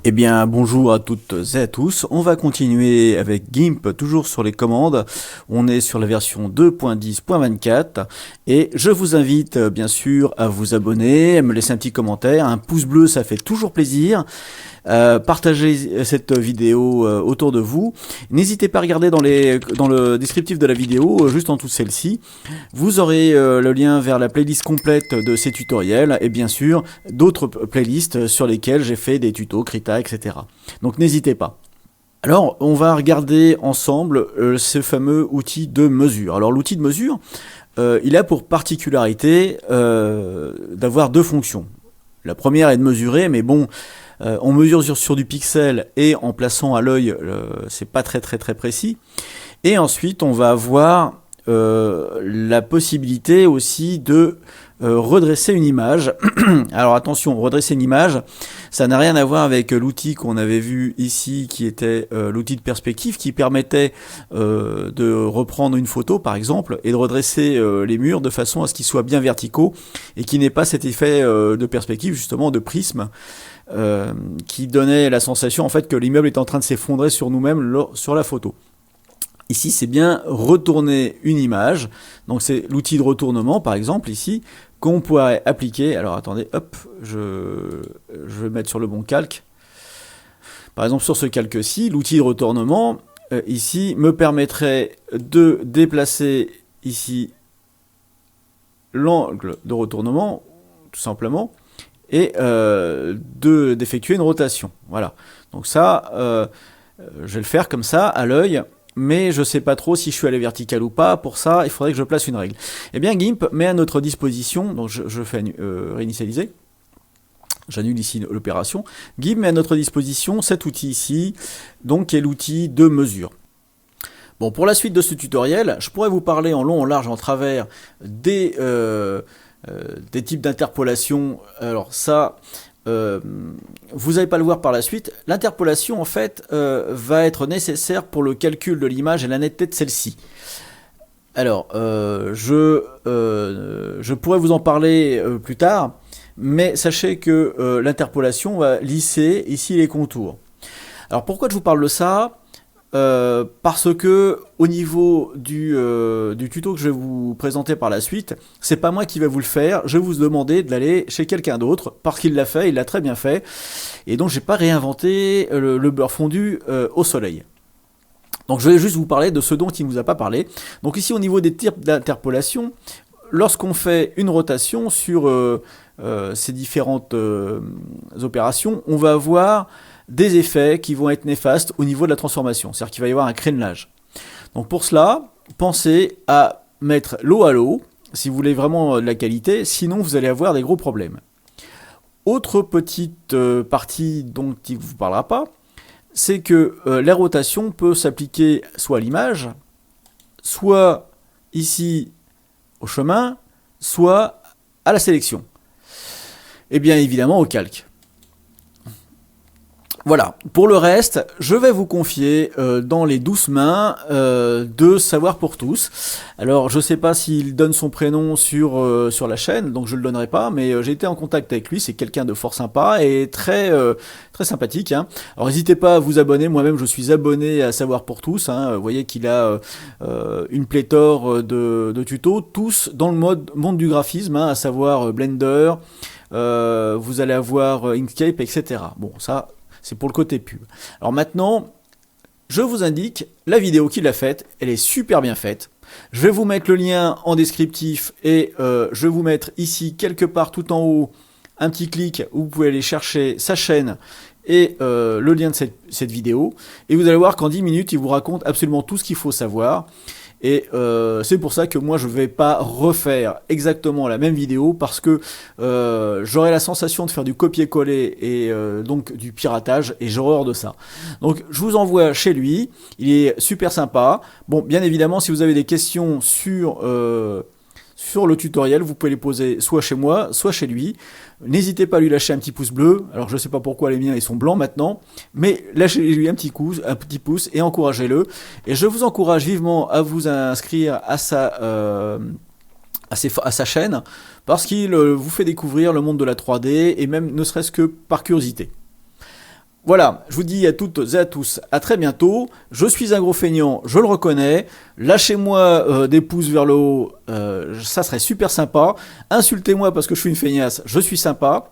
Eh bien, bonjour à toutes et à tous. On va continuer avec GIMP, toujours sur les commandes. On est sur la version 2.10.24 et je vous invite bien sûr à vous abonner, à me laisser un petit commentaire, un pouce bleu, ça fait toujours plaisir. Partagez cette vidéo autour de vous. N'hésitez pas à regarder dans le descriptif de la vidéo, juste en dessous de celle-ci. Vous aurez le lien vers la playlist complète de ces tutoriels et bien sûr d'autres playlists sur lesquelles j'ai fait des tutos, Krita, etc. Donc n'hésitez pas. Alors, on va regarder ensemble ce fameux outil de mesure. Alors l'outil de mesure, il a pour particularité d'avoir deux fonctions. La première est de mesurer, mais bon, on mesure sur du pixel et en plaçant à l'œil, c'est pas très précis. Et ensuite, on va avoir la possibilité aussi de redresser une image. Alors attention, redresser une image, ça n'a rien à voir avec l'outil qu'on avait vu ici, qui était l'outil de perspective, qui permettait de reprendre une photo par exemple, et de redresser les murs de façon à ce qu'ils soient bien verticaux, et qui n'ait pas cet effet de perspective, justement de prisme, qui donnait la sensation en fait que l'immeuble est en train de s'effondrer sur nous-mêmes sur la photo. Ici, c'est bien retourner une image. Donc, c'est l'outil de retournement, par exemple, ici, qu'on pourrait appliquer. Alors, attendez, hop, je vais mettre sur le bon calque. Par exemple, sur ce calque-ci, l'outil de retournement, ici, me permettrait de déplacer ici l'angle de retournement, tout simplement, et d'effectuer une rotation. Voilà. Donc ça, je vais le faire comme ça, à l'œil. Mais je ne sais pas trop si je suis allé vertical ou pas. Pour ça, il faudrait que je place une règle. Eh bien, GIMP met à notre disposition, donc je fais réinitialiser, j'annule ici l'opération. GIMP met à notre disposition cet outil ici, donc qui est l'outil de mesure. Bon, pour la suite de ce tutoriel, je pourrais vous parler en long, en large, en travers des types d'interpolation. Alors ça... vous n'allez pas le voir par la suite. L'interpolation en fait va être nécessaire pour le calcul de l'image et la netteté de celle-ci. Alors je pourrais vous en parler plus tard, mais sachez que l'interpolation va lisser ici les contours. Alors pourquoi je vous parle de ça ? Parce que au niveau du tuto que je vais vous présenter par la suite, c'est pas moi qui vais vous le faire, je vais vous demander d'aller chez quelqu'un d'autre, parce qu'il l'a fait, il l'a très bien fait, et donc j'ai pas réinventé le beurre fondu au soleil. Donc je vais juste vous parler de ce dont il ne vous a pas parlé. Donc ici au niveau des types d'interpolation, lorsqu'on fait une rotation sur ces différentes opérations, on va avoir des effets qui vont être néfastes au niveau de la transformation, c'est-à-dire qu'il va y avoir un crénelage. Donc pour cela, pensez à mettre l'eau à l'eau, si vous voulez vraiment de la qualité, sinon vous allez avoir des gros problèmes. Autre petite partie dont il ne vous parlera pas, c'est que la rotation peut s'appliquer soit à l'image, soit ici au chemin, soit à la sélection. Et bien évidemment au calque. Voilà, pour le reste, je vais vous confier dans les douces mains de Savoir pour tous. Alors, je ne sais pas s'il donne son prénom sur la chaîne, donc je ne le donnerai pas, mais j'ai été en contact avec lui, c'est quelqu'un de fort sympa et très sympathique. Hein. Alors, n'hésitez pas à vous abonner, moi-même je suis abonné à Savoir pour tous. Hein. Vous voyez qu'il a une pléthore de tutos, tous dans le monde du graphisme, hein, à savoir Blender, vous allez avoir Inkscape, etc. Bon, ça... c'est pour le côté pub. Alors maintenant, je vous indique la vidéo qu'il a faite. Elle est super bien faite. Je vais vous mettre le lien en descriptif et je vais vous mettre ici quelque part tout en haut un petit clic où vous pouvez aller chercher sa chaîne et le lien de cette vidéo. Et vous allez voir qu'en 10 minutes, il vous raconte absolument tout ce qu'il faut savoir. Et c'est pour ça que moi je ne vais pas refaire exactement la même vidéo parce que j'aurai la sensation de faire du copier-coller et donc du piratage et j'ai horreur de ça. Donc je vous envoie chez lui, il est super sympa. Bon, bien évidemment, si vous avez des questions sur le tutoriel, vous pouvez les poser soit chez moi, soit chez lui. N'hésitez pas à lui lâcher un petit pouce bleu. Alors je ne sais pas pourquoi les miens ils sont blancs maintenant, mais lâchez-lui un petit pouce et encouragez-le. Et je vous encourage vivement à vous inscrire à sa chaîne parce qu'il vous fait découvrir le monde de la 3D et même ne serait-ce que par curiosité. Voilà, je vous dis à toutes et à tous, à très bientôt. Je suis un gros feignant, je le reconnais. Lâchez-moi des pouces vers le haut, ça serait super sympa. Insultez-moi parce que je suis une feignasse, je suis sympa.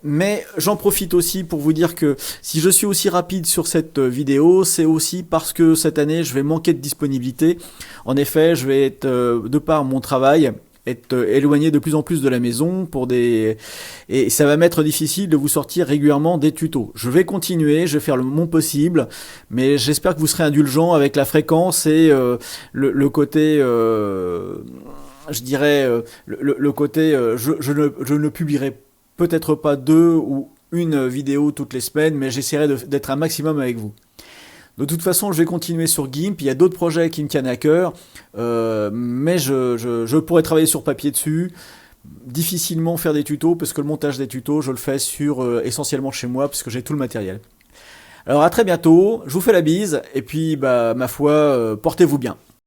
Mais j'en profite aussi pour vous dire que si je suis aussi rapide sur cette vidéo, c'est aussi parce que cette année je vais manquer de disponibilité. En effet, je vais être, de par mon travail, être éloigné de plus en plus de la maison et ça va m'être difficile de vous sortir régulièrement des tutos. Je vais continuer, je vais faire mon possible, mais j'espère que vous serez indulgents avec la fréquence et le côté je dirais le côté je ne publierai peut-être pas 2 ou 1 vidéo toutes les semaines, mais j'essaierai d'être un maximum avec vous. De toute façon, je vais continuer sur GIMP. Il y a d'autres projets qui me tiennent à cœur, mais je pourrais travailler sur papier dessus. Difficilement faire des tutos, parce que le montage des tutos, je le fais essentiellement chez moi, parce que j'ai tout le matériel. Alors à très bientôt, je vous fais la bise, et puis bah, ma foi, portez-vous bien.